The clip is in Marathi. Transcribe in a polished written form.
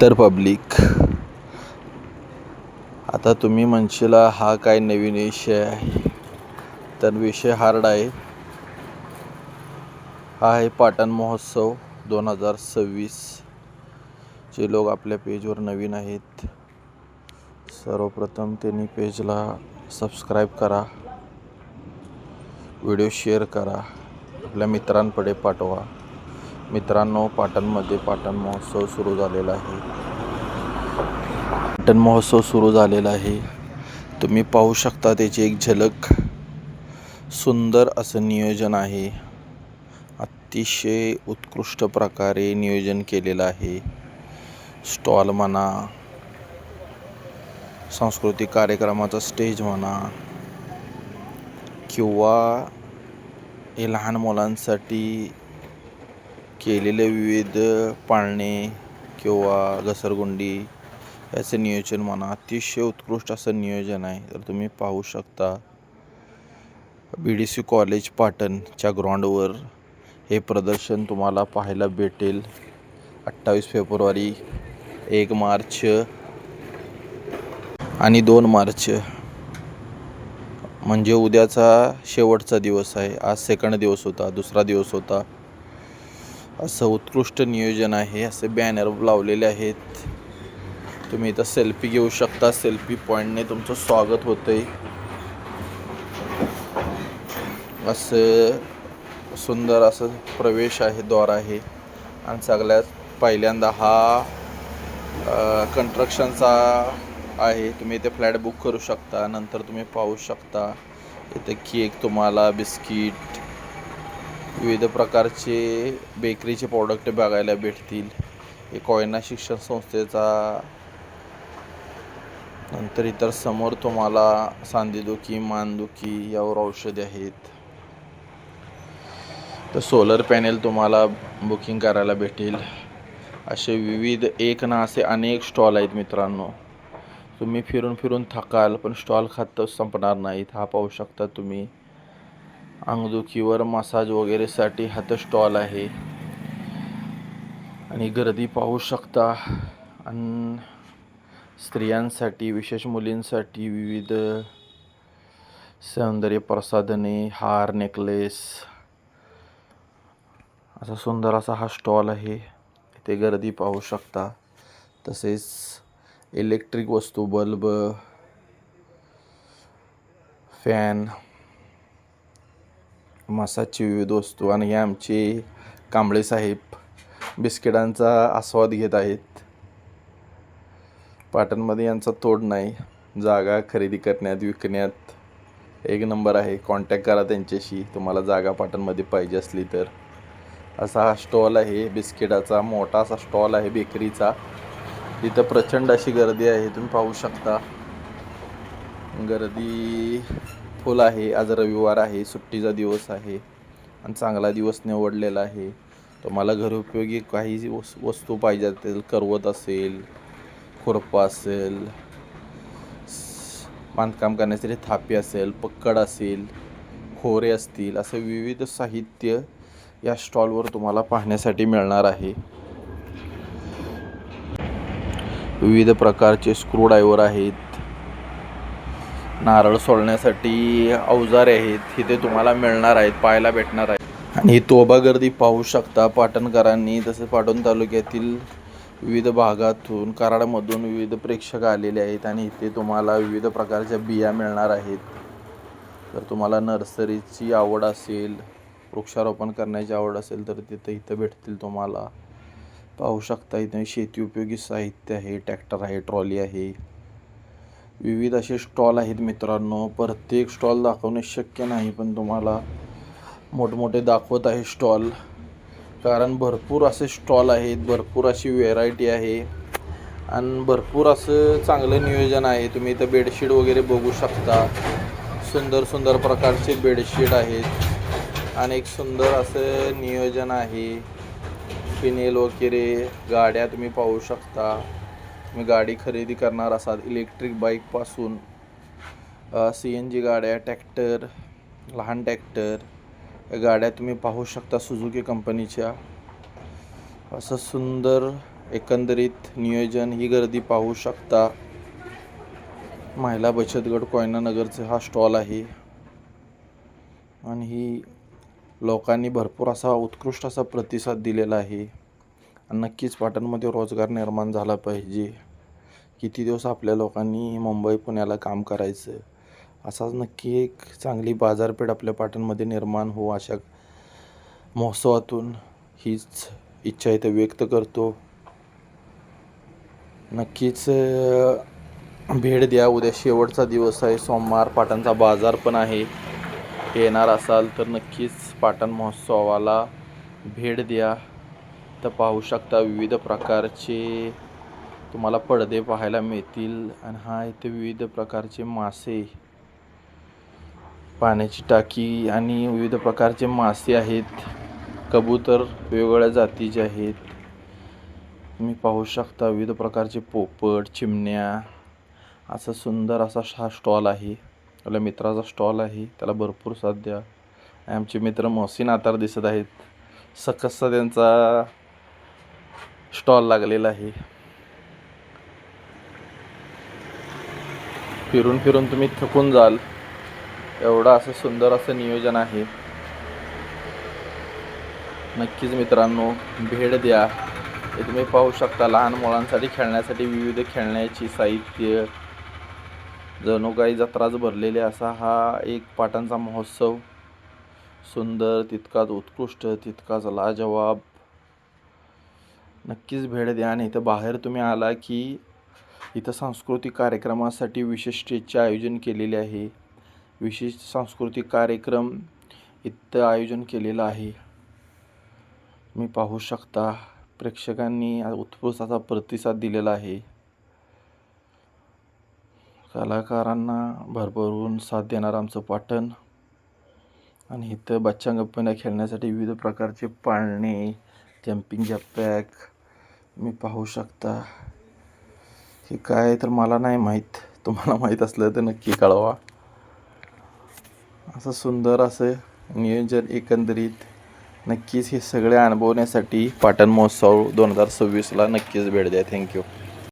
तर पब्लिक, आता तुम्ही म्हणशीला हा काय नवीन विषय आहे. तर विषय हार्ड आहे. हा आहे पाटण महोत्सव 2026. जे लोक आपल्या पेजवर नवीन आहेत, सर्वप्रथम त्यांनी पेजला सबस्क्राईब करा, व्हिडिओ शेअर करा, आपल्या मित्रांकडे पाठवा. मित्रांनो, पाटणमध्ये पाटण महोत्सव सुरू झालेला आहे. पाटण महोत्सव सुरू झालेला आहे. तुम्ही पाहू शकता त्याची एक झलक. सुंदर असं नियोजन आहे. अतिशय उत्कृष्ट प्रकारे नियोजन केलेलं आहे. स्टॉल म्हणा, सांस्कृतिक कार्यक्रमाचा स्टेज म्हणा, किंवा हे लहान मुलांसाठी केलेले विविध पाळणे किंवा घसरगुंडी याचे नियोजन म्हणा, अतिशय उत्कृष्ट असं नियोजन आहे. तर तुम्ही पाहू शकता BDC कॉलेज पाटणच्या ग्राउंडवर हे प्रदर्शन तुम्हाला पाहायला भेटेल. 28 फेब्रुवारी, 1 मार्च आणि 2 मार्च म्हणजे उद्याचा शेवटचा दिवस आहे. आज सेकंड दिवस होता, दुसरा दिवस होता. असं उत्कृष्ट नियोजन आहे. असे बॅनर लावलेले आहेत. तुम्ही इथं सेल्फी घेऊ शकता. सेल्फी पॉईंटने तुमचं स्वागत होतंय. असं सुंदर असं प्रवेश आहे, द्वार आहे. आणि सगळ्यात पहिल्यांदा हा कन्स्ट्रक्शनचा आहे. तुम्ही इथे फ्लॅट बुक करू शकता. नंतर तुम्ही पाहू शकता इथे केक, तुम्हाला बिस्किट, विविध प्रकारचे बेकरीचे प्रोडक्ट बघायला भेटतील. हे कोयना शिक्षण संस्थेचा. नंतर इतर समोर तुम्हाला सांधेदुखी, मानदुखी यावर औषधे आहेत. तर सोलर पॅनेल तुम्हाला बुकिंग करायला भेटेल. असे विविध एक ना असे अनेक स्टॉल आहेत मित्रांनो. तुम्ही फिरून फिरून थकाल, पण स्टॉल खात संपणार नाहीत. हा पाहू शकता तुम्ही. अंगदुखीवर मसाज वगैरेसाठी हा तर स्टॉल आहे. आणि गर्दी पाहू शकता. आणि स्त्रियांसाठी, विशेष मुलींसाठी विविध सौंदर्य प्रसाधने, हार, नेकलेस असा सुंदर असा हा स्टॉल आहे. इथे गर्दी पाहू शकता. तसेच इलेक्ट्रिक वस्तू, बल्ब, फॅन, मसाजची विविध वस्तू. आणि हे आमचे कांबळे साहेब बिस्किटांचा आस्वाद घेत आहेत. पाटणमध्ये यांचा तोड नाही. जागा खरेदी करण्यात, विकण्यात एक नंबर आहे. कॉन्टॅक्ट करा त्यांच्याशी तुम्हाला जागा पाटणमध्ये पाहिजे असली तर. असा हा स्टॉल आहे बिस्किटाचा. मोठा असा स्टॉल आहे बेकरीचा. तिथं प्रचंड अशी गर्दी आहे. तुम्ही पाहू शकता. गर्दी फुल आहे. आज रविवार आहे, सुट्टीचा दिवस आहे आणि चांगला दिवस निवडलेला आहे. तुम्हाला घरोपयोगी काही वस्तू पाहिजे असेल, करवत असेल, खुरपा असेल, बांधकाम करण्यासाठी थापी असेल, पक्कड असेल, खोरे असतील, असे विविध साहित्य या स्टॉलवर तुम्हाला पाहण्यासाठी मिळणार आहे. विविध प्रकारचे स्क्रूड्रायव्हर आहेत. नारळ सोलण्यासाठी अवजारे आहेत. इथे तुम्हाला मिळणार आहेत, पाहायला भेटणार आहे. आणि तोबा गर्दी पाहू शकता. पाटणकरांनी, तसेच पाटण तालुक्यातील विविध भागातून, कराडमधून विविध प्रेक्षक आलेले आहेत. आणि इथे तुम्हाला विविध प्रकारच्या बिया मिळणार आहेत. जर तुम्हाला नर्सरीची आवड असेल, वृक्षारोपण करण्याची आवड असेल तर इथं भेटतील तुम्हाला. पाहू शकता. इथे शेती उपयोगी साहित्य आहे, ट्रॅक्टर आहे, ट्रॉली आहे. विविध असे स्टॉल आहेत मित्रांनो. प्रत्येक स्टॉल दाखवणे शक्य नाही, पण तुम्हाला मोठमोठे दाखवत आहे स्टॉल. कारण भरपूर असे स्टॉल आहेत, भरपूर अशी व्हेरायटी आहे आणि भरपूर असं चांगलं नियोजन आहे. तुम्ही इथं बेडशीट वगैरे बघू शकता. सुंदर सुंदर प्रकारचे बेडशीट आहेत आणि एक सुंदर असं नियोजन आहे. फिनेल वगैरे गाड्या तुम्ही पाहू शकता. तुम्ही गाडी खरेदी करणार असाल, इलेक्ट्रिक बाईकपासून CNG गाड्या, ट्रॅक्टर, लहान ट्रॅक्टर गाड्या तुम्ही पाहू शकता सुझुकी कंपनीच्या. असं सुंदर एकंदरीत नियोजन ही गर्दी पाहू शकता. महिला बचत गट कोयना नगरचा हा स्टॉल आहे आणि ही लोकांनी भरपूर असा उत्कृष्ट असा प्रतिसाद दिलेला आहे. आणि नक्कीच पाटणमध्ये रोजगार निर्माण झाला पाहिजे. किती दिवस आपल्या लोकांनी मुंबई पुण्याला काम करायचं, असाच नक्की एक चांगली बाजारपेठ आपल्या पाटणमध्ये निर्माण हो अशा महोत्सवातून हीच इच्छा इथे व्यक्त करतो. नक्कीच भेट द्या. उद्या शेवटचा दिवस आहे, सोमवार. पाटणचा बाजार पण आहे. येणार असाल तर नक्कीच पाटण महोत्सवाला भेट द्या. तर पाहू शकता विविध प्रकारचे तुम्हाला पडदे पाहायला मिळतील. आणि हा इथे विविध प्रकारचे मासे, पाण्याची टाकी आणि विविध प्रकारचे मासे आहेत. कबूतर वेगवेगळ्या जातीचे आहेत. तुम्ही पाहू शकता विविध प्रकारचे पोपट, चिमण्या. असं सुंदर असा हा स्टॉल आहे. आपल्या मित्राचा स्टॉल आहे, त्याला भरपूर साथ द्या. आमचे मित्र मोहसिन आतार दिसत आहेत. सकसचा त्यांचा स्टॉल लागलेला आहे. फिरून फिरून तुम्ही थकून जाल, एवढं असं सुंदर असं नियोजन आहे. नक्कीच मित्रांनो भेट द्या. हे तुम्ही पाहू शकता लहान मुलांसाठी खेळण्यासाठी विविध खेळण्याची साहित्य, जणू काही जत्राच भरलेले असा हा एक पाटणचा महोत्सव. सुंदर, तितकाच उत्कृष्ट, तितकाच लाजवाब. नक्कीच भेट द्या. आणि इथं बाहेर तुम्ही आला की इथं सांस्कृतिक कार्यक्रमासाठी विशेष स्टेजचे आयोजन केलेले आहे. विशेष सांस्कृतिक कार्यक्रम इथं आयोजन केलेलं आहे. तुम्ही पाहू शकता प्रेक्षकांनी उत्स्फूर्त असा प्रतिसाद दिलेला आहे. कलाकारांना भरभरून साथ देणार आमचं पाटण. आणि इथं बच्चा गप्पीना खेळण्यासाठी विविध प्रकारचे पाळणे, जम्पिंग जॅक तुम्ही पाहू शकता. हे काय तर मला नाही माहीत, तुम्हाला माहीत असलं तर नक्की कळवा. असं सुंदर असं नियोजन एकंदरीत. नक्कीच हे सगळे अनुभवण्यासाठी पाटण महोत्सव 2026ला नक्कीच भेट द्या. थँक्यू.